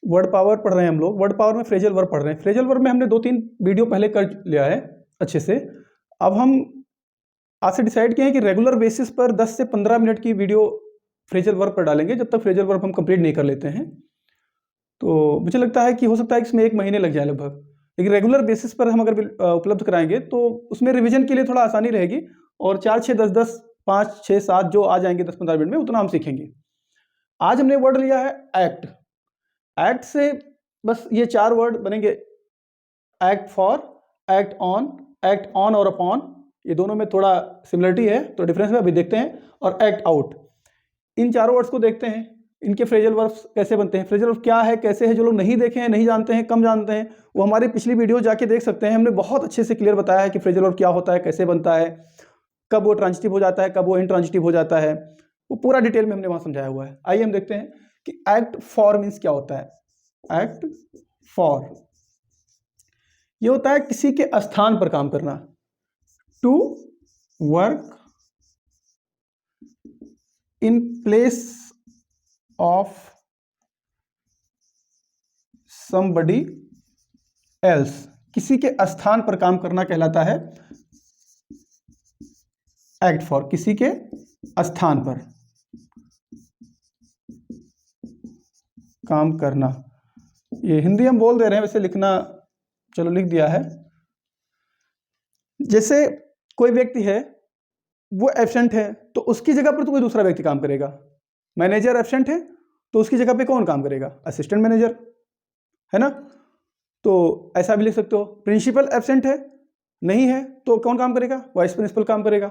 Word power पढ़ रहे हैं हम लोग। वर्ड पावर में फ्रेजल वर्ब पढ़ रहे हैं। फ्रेजल वर्ब में हमने 2-3 वीडियो पहले कर लिया है अच्छे से। अब हम आज से डिसाइड किए हैं कि रेगुलर बेसिस पर 10 से 15 मिनट की वीडियो फ्रेजल वर्ब पर डालेंगे, जब तक फ्रेजल वर्ब हम कंप्लीट नहीं कर लेते हैं। तो मुझे लगता है कि हो सकता है कि इसमें 1 महीने लग जाए लगभग, लेकिन रेगुलर बेसिस पर हम अगर उपलब्ध कराएंगे तो उसमें रिवीजन के लिए थोड़ा आसानी रहेगी, और 4, 6, 10, 10, 5, 6, 7 जो आ जाएंगे 10-15 मिनट में, उतना हम सीखेंगे। आज हमने वर्ड लिया है एक्ट। एक्ट से बस ये 4 वर्ड बनेंगे, एक्ट फॉर, एक्ट ऑन और अपॉन। ये दोनों में थोड़ा सिमिलरिटी है, तो डिफरेंस में अभी देखते हैं। और एक्ट आउट, इन चारों वर्ड्स को देखते हैं, इनके फ्रेजल वर्ब्स कैसे बनते हैं। फ्रेजल वर्ब क्या है, कैसे है, जो लोग नहीं देखे हैं, नहीं जानते हैं, कम जानते हैं, वो हमारी पिछली वीडियो जाके देख सकते हैं। हमने बहुत अच्छे से क्लियर बताया है कि फ्रेजल वर्ब क्या होता है, कैसे बनता है, कब वो ट्रांजिटिव हो जाता है, कब वो इंट्रांजिटिव हो जाता है, वो पूरा डिटेल में हमने वहाँ समझाया हुआ है। आइए हम देखते हैं कि एक्ट फॉर मीन्स क्या होता है। एक्ट फॉर ये होता है किसी के स्थान पर काम करना। To work in place of somebody else, किसी के स्थान पर काम करना कहलाता है एक्ट फॉर। किसी के स्थान पर काम करना, ये हिंदी हम बोल दे रहे हैं, वैसे लिखना चलो लिख दिया है। जैसे कोई व्यक्ति है, वो एब्सेंट है, तो उसकी जगह पर तो कोई दूसरा व्यक्ति काम करेगा। मैनेजर एब्सेंट है, तो उसकी जगह पे कौन काम करेगा? असिस्टेंट मैनेजर, है ना। तो ऐसा भी लिख सकते हो। प्रिंसिपल एब्सेंट है, नहीं है, तो कौन काम करेगा? वाइस प्रिंसिपल काम करेगा।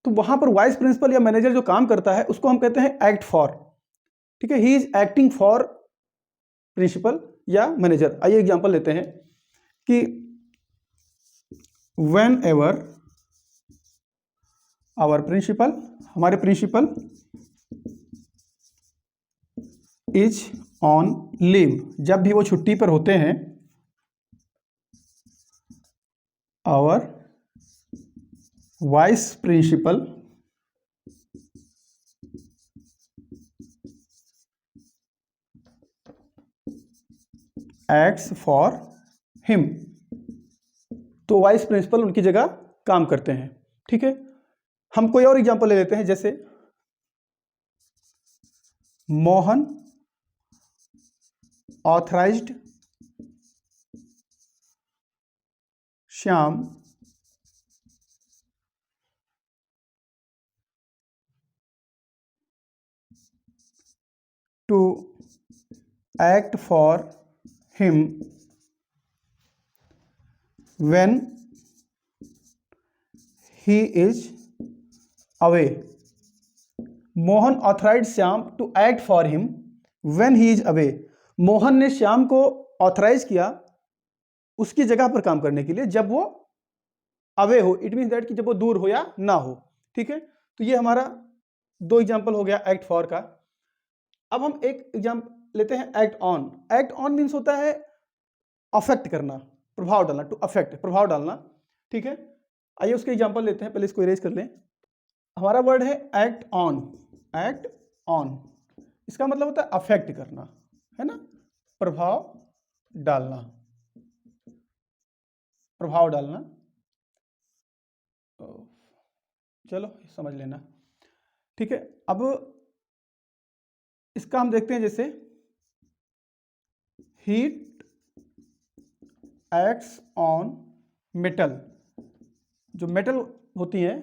तो वहां पर वाइस प्रिंसिपल या मैनेजर जो काम करता है उसको हम कहते हैं एक्ट फॉर। ठीक है, he is acting for principal या मैनेजर। आइए एग्जांपल लेते हैं कि व्हेन एवर आवर प्रिंसिपल, हमारे प्रिंसिपल इज ऑन लीव, जब भी वो छुट्टी पर होते हैं, our vice principal acts for him, तो वाइस प्रिंसिपल उनकी जगह काम करते हैं। ठीक है, हम कोई और एग्जांपल ले लेते हैं, जैसे Mohan authorised Shyam to act for him when he is away। Mohan authorised Shyam to act for him when he is away। मोहन ने श्याम को ऑथराइज किया उसकी जगह पर काम करने के लिए जब वो अवे हो। इट मीन दैट कि जब वो दूर हो या ना हो। ठीक है, तो ये हमारा 2 एग्जाम्पल हो गया एक्ट फॉर का। अब हम एक एग्जाम्पल लेते हैं act on. Act on means होता है अफेक्ट करना, प्रभाव डालना। टू अफेक्ट, प्रभाव डालना। ठीक है, आइए उसके एग्जांपल लेते हैं। पहले इसको इरेज कर लें। हमारा वर्ड है एक्ट ऑन। एक्ट ऑन, इसका मतलब होता है अफेक्ट करना, है ना, प्रभाव डालना, प्रभाव डालना। चलो समझ लेना। ठीक है, अब इसका हम देखते हैं, जैसे हीट एक्ट्स ऑन मेटल। जो मेटल होती हैं,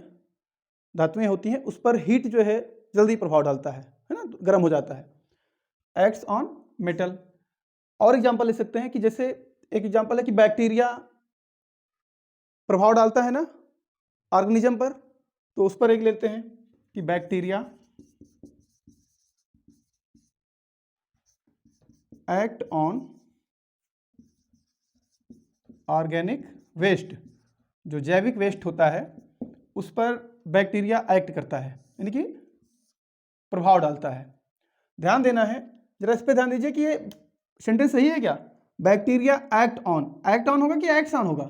धातुएं होती हैं, उस पर हीट जो है जल्दी प्रभाव डालता है ना, गर्म हो जाता है। Acts on metal. और एग्जांपल ले सकते हैं कि जैसे एक एग्जांपल है कि बैक्टीरिया प्रभाव डालता है ना ऑर्गेनिज्म पर, तो उस पर एक लेते हैं कि bacteria act on organic waste. जो जैविक वेस्ट होता है उस पर बैक्टीरिया एक्ट करता है, यानी कि प्रभाव डालता है। ध्यान देना है, जरा इस पे ध्यान दीजिए कि ये सेंटेंस सही है क्या। Bacteria act on, act on होगा कि एक्ट्स ऑन होगा?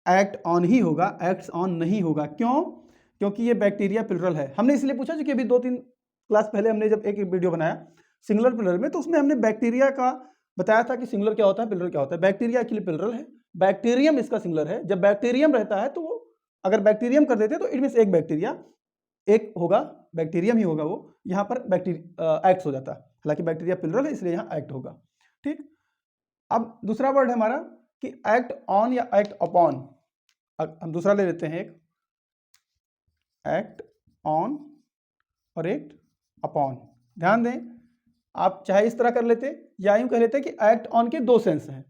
एक्ट ऑन ही होगा, एक्ट्स ऑन नहीं होगा। क्यों? क्योंकि ये बैक्टीरिया प्लुरल है। हमने इसलिए पूछा क्योंकि अभी 2-3 क्लास पहले हमने जब एक वीडियो बनाया सिंगुलर प्लूरल में, तो उसमें हमने बैक्टीरिया का बताया था कि सिंगुलर क्या होता है, प्लूरल क्या होता है। बैक्टीरिया के लिए प्लूरल है, बैक्टीरियम इसका सिंगुलर है। जब बैक्टीरियम रहता है तो वो अगर बैक्टीरियम कर देते हैं तो इट मीन्स एक बैक्टीरिया, एक होगा, बैक्टीरियम ही होगा वो, यहाँ पर बैक्टीरिया एक्ट हो जाता है। हालांकि बैक्टीरिया प्लूरल है इसलिए यहाँ एक्ट होगा। ठीक, अब दूसरा वर्ड है हमारा कि एक्ट ऑन या एक्ट अपॉन। हम दूसरा ले लेते हैं, एक एक्ट ऑन और एक्ट अपॉन। ध्यान दें, आप चाहे इस तरह कर लेते या यूं कह लेते कि एक्ट ऑन के दो सेंस हैं।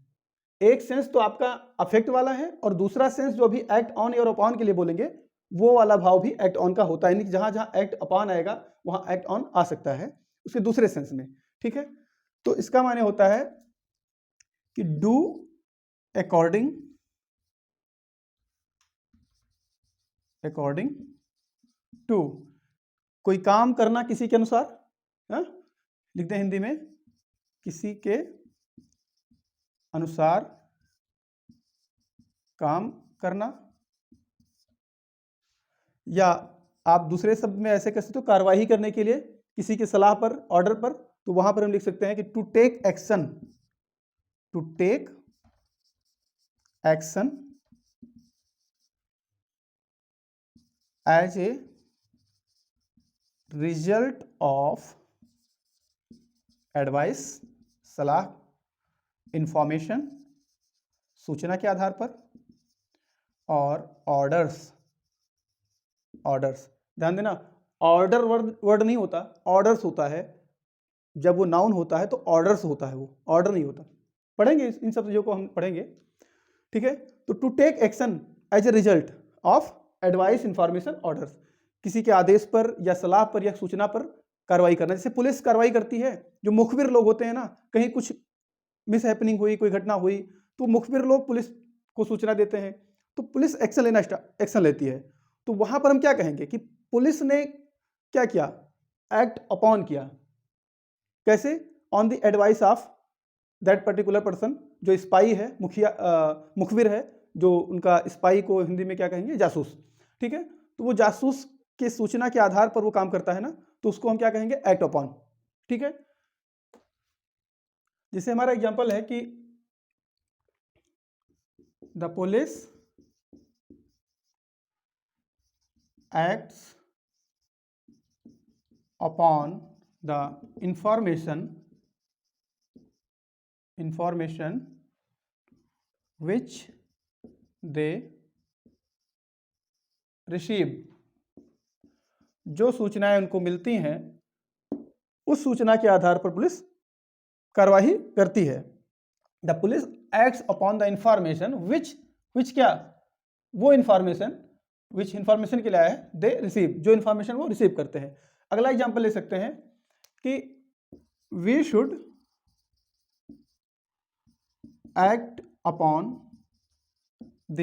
एक सेंस तो आपका अफेक्ट वाला है और दूसरा सेंस जो भी एक्ट ऑन और अपॉन के लिए बोलेंगे वो वाला भाव भी एक्ट ऑन का होता है, यानी कि जहां जहां एक्ट अपॉन आएगा वहां एक्ट ऑन आ सकता है उसके दूसरे सेंस में। ठीक है, तो इसका माने होता है कि डू अकॉर्डिंग टू, कोई काम करना किसी के अनुसार। हाँ? लिखते हैं हिंदी में, किसी के अनुसार काम करना, या आप दूसरे शब्द में ऐसे कह सकते हो कार्रवाई करने के लिए किसी की सलाह पर, ऑर्डर पर, तो वहां पर हम लिख सकते हैं कि to take action, to take action as a result of advice, सलाह, इंफॉर्मेशन, सूचना के आधार पर, और ऑर्डर्स। ध्यान देना, ऑर्डर वर्ड नहीं होता, ऑर्डर्स होता है। जब वो नाउन होता है तो ऑर्डर्स होता है, वो ऑर्डर नहीं होता। पढ़ेंगे इन सब चीज़ों को हम पढ़ेंगे। ठीक है, तो to take action as a result of advice, information, orders, किसी के आदेश पर या सलाह पर या सूचना पर कार्रवाई करना। जैसे पुलिस कार्रवाई करती है, जो मुखबिर लोग होते हैं ना, कहीं कुछ मिस हैपनिंग हुई, कोई घटना हुई, तो मुखबिर लोग पुलिस को सूचना देते हैं, तो पुलिस एक्शन लेती है। तो वहां पर हम क्या कहेंगे कि पुलिस ने क्या किया, एक्ट अपॉन किया। कैसे? On the advice of that particular person, जो स्पाई है, मुखबिर है, जो उनका स्पाई को हिंदी में क्या कहेंगे, जासूस। ठीक है, तो वो जासूस के सूचना के आधार पर वो काम करता है ना, तो उसको हम क्या कहेंगे, एक्ट अपॉन। ठीक है, जैसे हमारा एग्जांपल है कि the police acts upon the information which they receive, जो सूचनाएं उनको मिलती हैं उस सूचना के आधार पर पुलिस कार्रवाई करती है। The police acts upon the information which क्या, वो इंफॉर्मेशन, विच इंफॉर्मेशन के लिए आया है, दे रिसीव, जो इंफॉर्मेशन वो रिसीव करते हैं। अगला एग्जांपल ले सकते हैं कि we should act upon the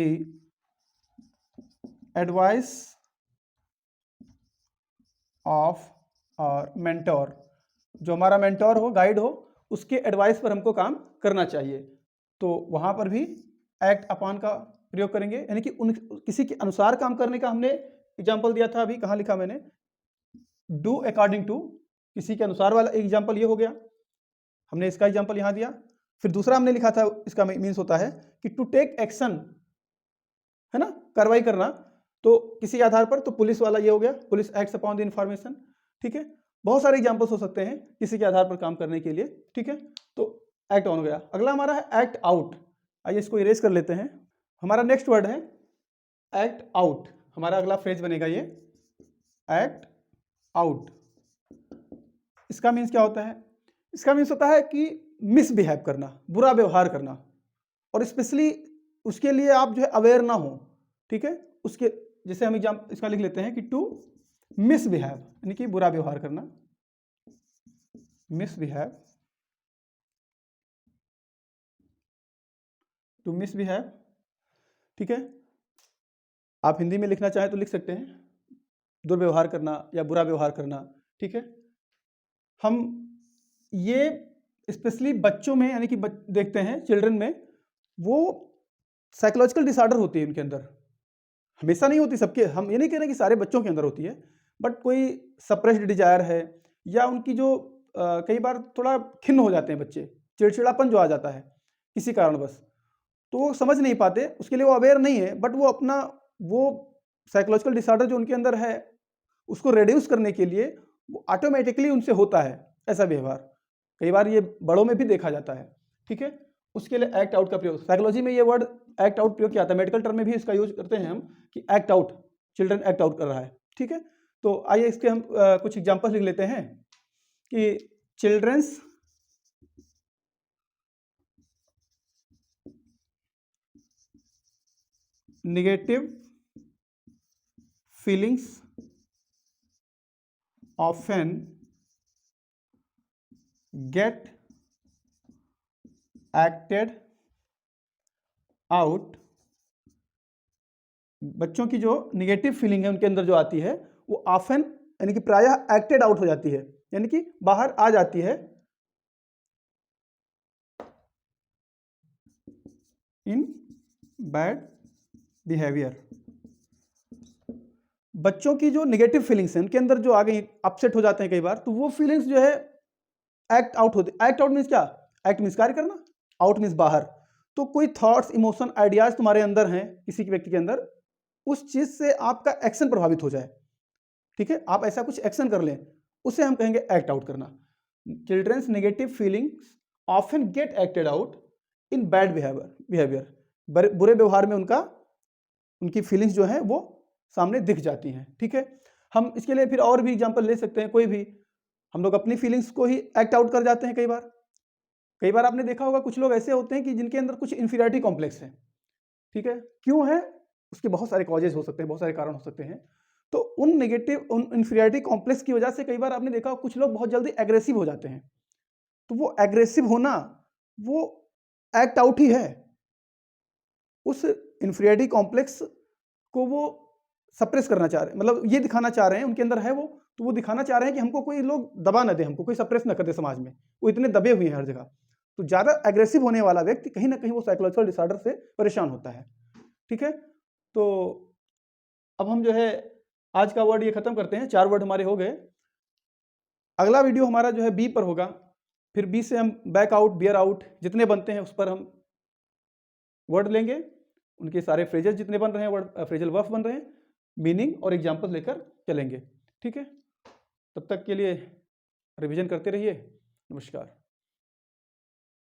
advice of our mentor, जो हमारा मेंटोर हो, गाइड हो, उसके एडवाइस पर हमको काम करना चाहिए। तो वहां पर भी एक्ट अपॉन का प्रयोग करेंगे, यानी कि किसी के अनुसार काम करने का हमने एग्जांपल दिया था। अभी कहाँ लिखा मैंने, डू अकॉर्डिंग टू, किसी के अनुसार वाला एग्जांपल ये हो गया, हमने इसका एग्जांपल यहाँ दिया। फिर दूसरा हमने लिखा था, इसका मीन्स होता है कि टू टेक एक्शन, है ना, कार्रवाई करना, तो किसी आधार पर, तो पुलिस वाला ये हो गया, police acts upon the information. ठीक है, बहुत सारे एग्जांपल्स हो सकते हैं किसी के आधार पर काम करने के लिए। ठीक है, तो एक्ट ऑन हो गया। अगला हमारा है एक्ट आउट। आइए इसको इरेज कर लेते हैं। हमारा नेक्स्ट वर्ड है एक्ट आउट। हमारा अगला फ्रेज बनेगा ये एक्ट आउट। इसका मीन्स क्या होता है? इसका मीन्स होता है कि मिसबिहेव करना, बुरा व्यवहार करना, और स्पेशली उसके लिए आप जो है अवेयर ना हो। ठीक है, उसके जैसे हम इसका लिख लेते हैं कि टू मिसबिहेव, यानी कि बुरा व्यवहार करना, मिसबिहेव, टू मिसबिहेव। ठीक है, आप हिंदी में लिखना चाहें तो लिख सकते हैं, दुर्व्यवहार करना या बुरा व्यवहार करना। ठीक है, हम ये स्पेशली बच्चों में, यानी कि देखते हैं चिल्ड्रन में, वो साइकोलॉजिकल डिसऑर्डर होती है उनके अंदर, हमेशा नहीं होती सबके, हम ये नहीं कह रहे कि सारे बच्चों के अंदर होती है, बट कोई सप्रेस्ड डिजायर है, या उनकी जो कई बार थोड़ा खिन्न हो जाते हैं बच्चे, चिड़चिड़ापन जो आ जाता है किसी कारणवश, तो वो समझ नहीं पाते, उसके लिए वो अवेयर नहीं है, बट वो अपना वो साइकोलॉजिकल डिसऑर्डर जो उनके अंदर है उसको रिड्यूस करने के लिए वो ऑटोमेटिकली उनसे होता है ऐसा व्यवहार। कई बार ये बड़ों में भी देखा जाता है, ठीक है। उसके लिए एक्ट आउट का प्रयोग, साइकोलॉजी में ये वर्ड एक्ट आउट प्रयोग किया जाता है, मेडिकल टर्म में भी इसका यूज करते हैं हम कि act out, children act out कर रहा है, ठीक है। तो आइए इसके हम कुछ एग्जांपल्स लिख लेते हैं कि children's negative feelings often get acted out. बच्चों की जो निगेटिव फीलिंग है उनके अंदर जो आती है वो ऑफन यानी कि प्रायः एक्टेड आउट हो जाती है, यानी कि बाहर आ जाती है इन बैड बिहेवियर। बच्चों की जो नेगेटिव फीलिंग्स हैं उनके अंदर जो आ गई, अपसेट हो जाते हैं कई बार, तो वो फीलिंग्स जो है एक्ट आउट होते। एक्ट आउट मीन्स क्या? एक्ट मीन्स कार्य करना, आउट मीन्स बाहर। तो कोई थॉट्स, इमोशन, आइडियाज तुम्हारे अंदर हैं किसी के व्यक्ति के अंदर, उस चीज से आपका एक्शन प्रभावित हो जाए, ठीक है, आप ऐसा कुछ एक्शन कर लें, उसे हम कहेंगे एक्ट आउट करना। Children's negative feelings often get acted out in bad behaviour. बुरे व्यवहार में उनकी फीलिंग्स जो है वो सामने दिख जाती हैं, ठीक है। हम इसके लिए फिर और भी एग्जांपल ले सकते हैं, कोई भी, हम लोग अपनी फीलिंग्स को ही एक्ट आउट कर जाते हैं कई बार आपने देखा होगा कुछ लोग ऐसे होते हैं कि जिनके अंदर कुछ इंफीरियरिटी कॉम्प्लेक्स है, ठीक है। क्यों है? उसके बहुत सारे कॉजेज हो सकते हैं, बहुत सारे कारण हो सकते हैं। तो उन इंफीरियरिटी कॉम्प्लेक्स की वजह से कई बार आपने देखा कुछ लोग बहुत जल्दी एग्रेसिव हो जाते हैं। तो वो एग्रेसिव होना वो एक्ट आउट ही है, उस इंफीरियरिटी कॉम्प्लेक्स को वो सप्रेस करना चाह रहे हैं, मतलब ये दिखाना चाह रहे हैं उनके अंदर है वो, तो वो दिखाना चाह रहे हैं कि हमको कोई लोग दबा ना दे, हमको कोई सप्रेस ना कर दे समाज में, वो इतने दबे हुए हैं हर जगह। तो ज़्यादा एग्रेसिव होने वाला व्यक्ति कहीं ना कहीं वो साइकोलॉजिकल डिसऑर्डर से परेशान होता है, ठीक है। तो अब हम जो है आज का वर्ड ये खत्म करते हैं, 4 वर्ड हमारे हो गए। अगला वीडियो हमारा जो है बी पर होगा, फिर बी से हम बैक आउट, बियर आउट जितने बनते हैं उस पर हम वर्ड लेंगे, उनके सारे फ्रेजेस जितने बन रहे हैं, वर्ड फ्रेजल वर्ब बन रहे हैं, मीनिंग और एग्जाम्पल लेकर चलेंगे, ठीक है। तब तक के लिए रिवीजन करते रहिए। नमस्कार।